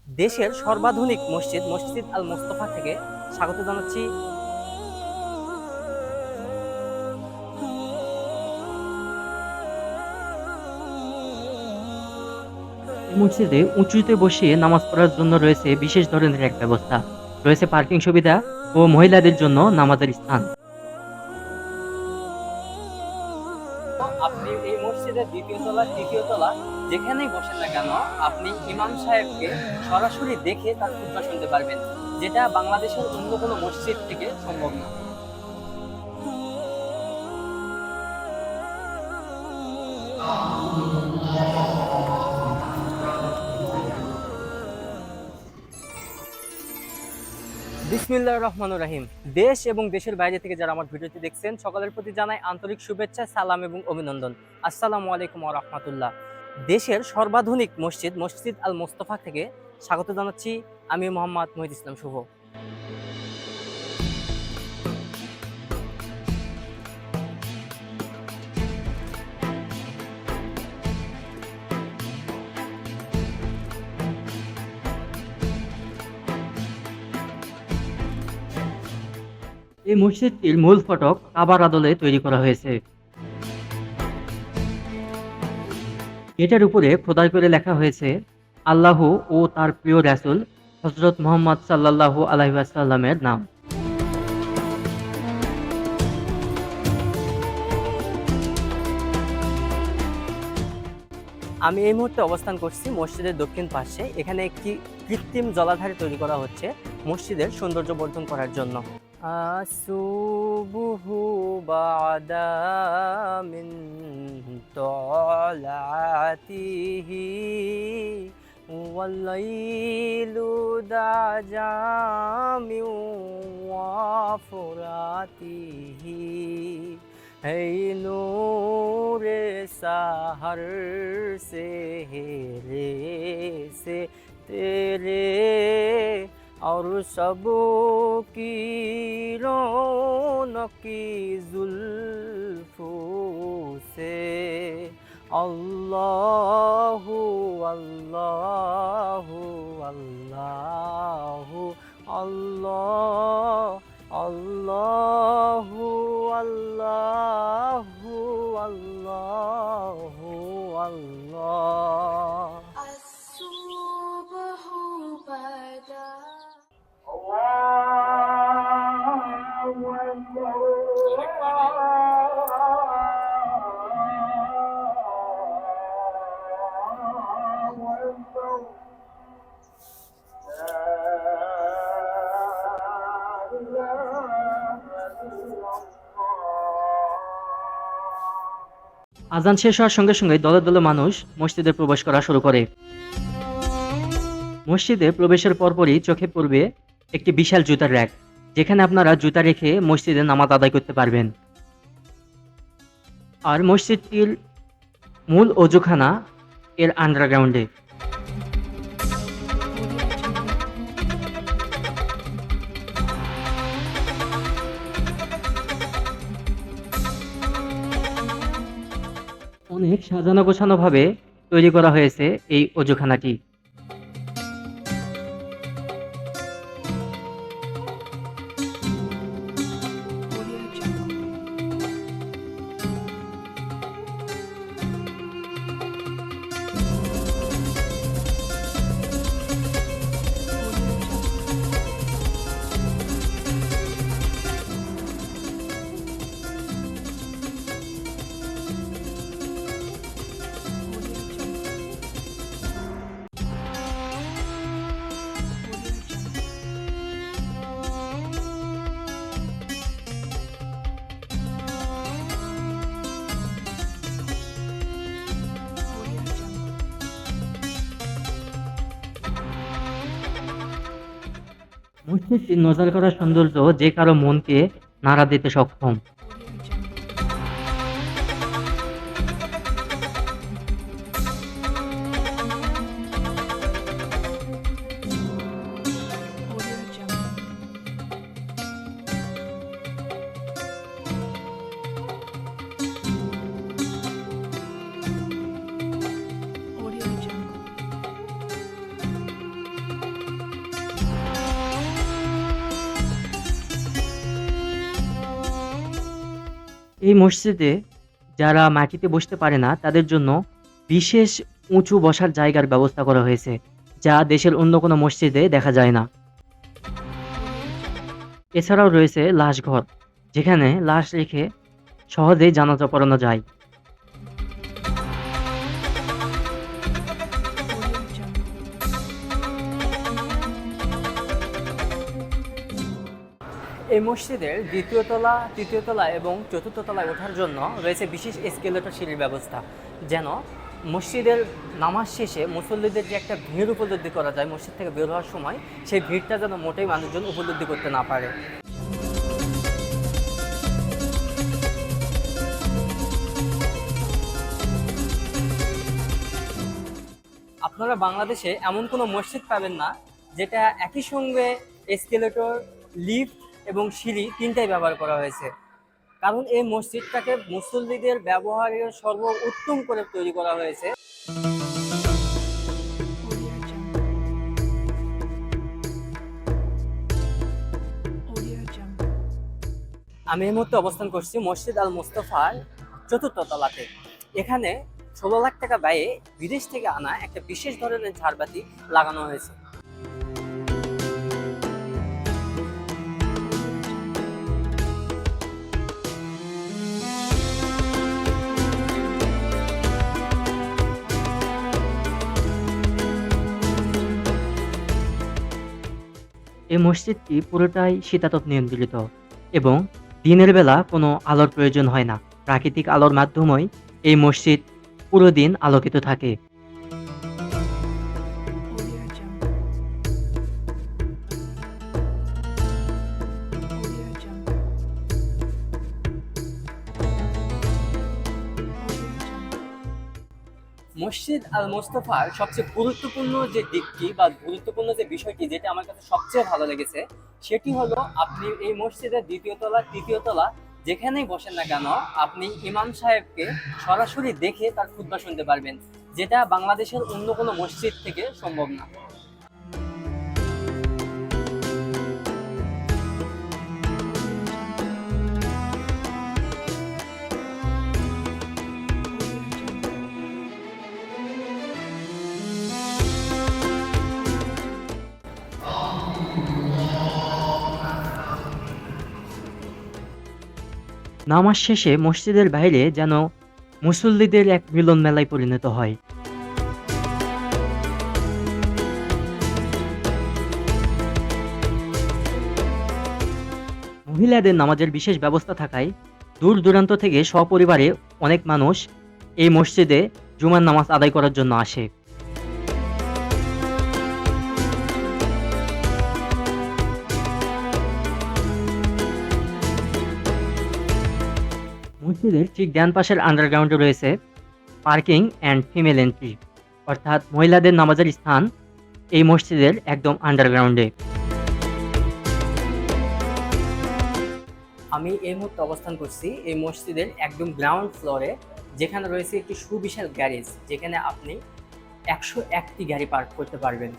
দেশের সর্বাধুনিক মসজিদ মসজিদ আল মোস্তফা থেকে স্বাগত জানাচ্ছি। এই মসজিদে উঁচুতে বসিয়ে নামাজ পড়ার জন্য রয়েছে বিশেষ ধরনের এক ব্যবস্থা। রয়েছে পার্কিং সুবিধা ও মহিলাদের জন্য নামাজের স্থান। আপনি এই মসজিদের দ্বিতীয় তলা তৃতীয় তলা যেখানেই বসেন না কেন, আপনি ইমাম সাহেবকে সরাসরি দেখে তার খুতবা শুনতে পারবেন, যেটা বাংলাদেশের অন্য কোনো মসজিদ থেকে সম্ভব না। বিসমিল্লাহির রহমানির রহিম। দেশ এবং দেশের বাইরে থেকে যারা আমার ভিডিওটি দেখছেন, সকলের প্রতি জানাই আন্তরিক শুভেচ্ছা, সালাম এবং অভিনন্দন। আসসালামু আলাইকুম ওয়া রাহমাতুল্লাহ। দেশের সর্বাধুনিক মসজিদ মসজিদ আল মোস্তফা থেকে স্বাগত জানাচ্ছি আমি মোহাম্মদ মহিদ ইসলাম শুভ। এই মসজিদটির মূল ফটক কাবার আদলে তৈরি করা হয়েছে। এটার উপরে খোদাই করে লেখা হয়েছে আল্লাহ ও তার প্রিয় রাসূল হযরত মুহাম্মদ সাল্লাল্লাহু আলাইহি ওয়াসাল্লামের নাম। আমি এই মুহূর্তে অবস্থান করছি মসজিদের দক্ষিণ পাশে। এখানে একটি কৃত্রিম জলাধার তৈরি করা হচ্ছে মসজিদের সৌন্দর্য বর্ধন করার জন্য। আসুবুহু বাদা মিন তলাতিহি ওয়াল্লাইলু দাজা মিন ওয়াফরাতিহি है नूर सहर से हेरे से तेरे और सब की रौनकी जुल्फों से अल्लाहु अल्लाहु अल्लाहु अल्लाह अल्लाहु अल्लाहु अल्लाहु अल्लाह الصبح بدا আজান শেষ হওয়ার সঙ্গে সঙ্গে দলে দলে মানুষ মসজিদে প্রবেশ করা শুরু করে। মসজিদে প্রবেশের পরপরই চোখে পড়বে একটি বিশাল জুতার র‍্যাক, যেখানে আপনারা জুতা রেখে মসজিদে নামাজ আদায় করতে পারবেন। আর মসজিদটির মূল অজুখানা এর আন্ডারগ্রাউন্ডে। অনেক সাজানো গোছানো ভাবে তৈরি করা হয়েছে এই অজুখানাটি। মসজিদটির নজর করা সৌন্দর্য যে কারো মনকে নাড়া দিতে সক্ষম। এই মসজিদে যারা মাটিতে বসতে পারে না তাদের জন্য বিশেষ উঁচু বসার জায়গার ব্যবস্থা করা হয়েছে, যা দেশের অন্য কোনো মসজিদে দেখা যায় না। এছাড়াও রয়েছে লাশঘর, যেখানে লাশ রেখে সহজেই জানাজা পড়ানো যায়। এই মসজিদের দ্বিতীয় তলা, তৃতীয় তলা এবং চতুর্থ তলায় ওঠার জন্য রয়েছে বিশেষ এসকেলেটর সিঁড়ির ব্যবস্থা, যেন মসজিদের নামাজ শেষে মুসল্লিদের যে একটা ভিড় উপলব্ধি করা যায় মসজিদ থেকে বের হওয়ার সময়, সেই ভিড়টা যেন মোটেই মানুষজন উপলব্ধি করতে না পারে। আপনারা বাংলাদেশে এমন কোনো মসজিদ পাবেন না যেটা একই সঙ্গে এসকেলেটর, লিফট এবং সিঁড়ি তিনটাই ব্যবহার করা হয়েছে। কারণ এই মসজিদটাকে মুসল্লিদের ব্যবহারের সর্বোত্তম করে তৈরি করা হয়েছে। আমি এই মুহূর্তে অবস্থান করছি মসজিদ আল মুস্তফার চতুর্থ তলাতে। এখানে 16 লাখ টাকা ব্যয়ে বিদেশ থেকে আনা একটা বিশেষ ধরনের ঝাড়বাতি লাগানো হয়েছে। এই মসজিদটি পুরোটাই শীতাতপ নিয়ন্ত্রিত এবং দিনের বেলা কোনো আলোর প্রয়োজন হয় না। প্রাকৃতিক আলোর মাধ্যমেই এই মসজিদ পুরো দিন আলোকিত থাকে। মসজিদ আল মোস্তফার সবচেয়ে গুরুত্বপূর্ণ যে দিকটি বা গুরুত্বপূর্ণ যে বিষয়টি যেটা আমার কাছে সবচেয়ে ভালো লেগেছে, সেটি হলো আপনি এই মসজিদের দ্বিতীয় তলা, তৃতীয় তলা যেখানেই বসেন না কেন আপনি ইমাম সাহেবকে সরাসরি দেখে তার খুতবা শুনতে পারবেন, যেটা বাংলাদেশের অন্য কোনো মসজিদ থেকে সম্ভব না। নামাজ শেষে মসজিদের বাইরে যেন মুসল্লিদের এক মিলন মেলায় পরিণত হয়। মহিলাদের নামাজের বিশেষ ব্যবস্থা থাকায় দূর দূরান্ত থেকে সপরিবারে অনেক মানুষ এই মসজিদে জুমার নামাজ আদায় করার জন্য আসে। মসজিদের ঠিক ডান পাশের আন্ডারগ্রাউন্ডে রয়েছে পার্কিং অ্যান্ড ফিমেল এন্ট্রি, অর্থাৎ মহিলাদের নামাজের স্থান এই মসজিদের একদম আন্ডারগ্রাউন্ডে। আমি এই মুহূর্তে অবস্থান করছি এই মসজিদের একদম গ্রাউন্ড ফ্লোরে, যেখানে রয়েছে একটি সুবিশাল গ্যারেজ, যেখানে আপনি 101টি গাড়ি পার্ক করতে পারবেন।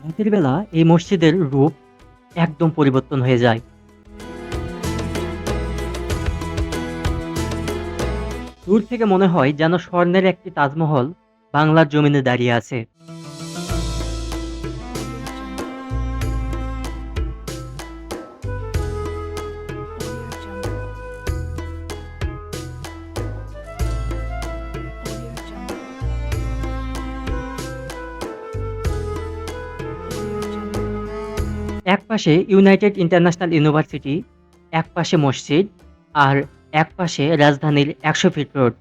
রাতের বেলা এই মসজিদের রূপ একদম পরিবর্তন হয়ে যায়। দূর থেকে মনে হয় যেন স্বর্ণের একটি তাজমহল বাংলার জমিনে দাঁড়িয়ে আছে। এক পাশে ইউনাইটেড ইন্টারন্যাশনাল ইউনিভার্সিটি, এক পাশে মসজিদ, আর এক পাশে রাজধানীর 100 ফিট রোড।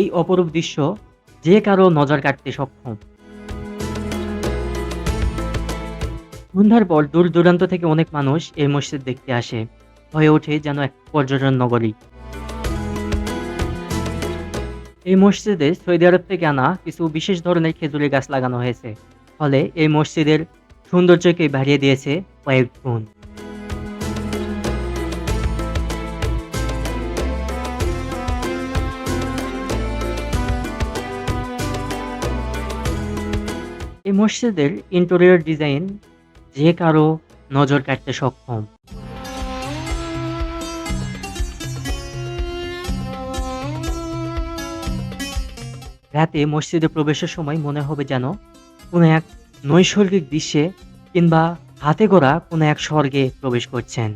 এই অপরূপ দৃশ্য যে কারো নজর কাটতে সক্ষম। সন্ধ্যার পর দূর দূরান্ত থেকে অনেক মানুষ এই মসজিদ দেখতে আসে, হয়ে ওঠে যেন এক পর্যটন নগরী। এই মসজিদে সৌদি আরব থেকে আনা কিছু বিশেষ ধরনের খেজুরের গাছ লাগানো হয়েছে, ফলে এই মসজিদের সৌন্দর্যকে বাড়িয়ে দিয়েছে কয়েক গুণ। এই মসজিদের ইন্টেরিয়র ডিজাইন যে কারো নজর কাটতে সক্ষম। রাতে মসজিদে প্রবেশের সময় মনে হবে যেন কোনো এক নৈসর্গিক দৃশ্যে কিংবা হাতে গড়া কোনো এক স্বর্গে প্রবেশ করছেন।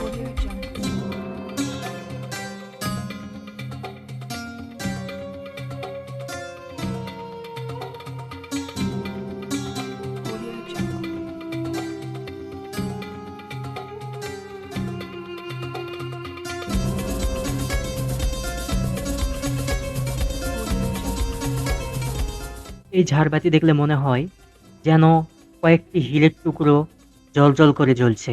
Audio Jungle. Audio Jungle. এই ঝাড়বাতি দেখলে মনে হয় যেন কয়েকটি হীরের টুকরো জ্বলজ্বল করে জ্বলছে।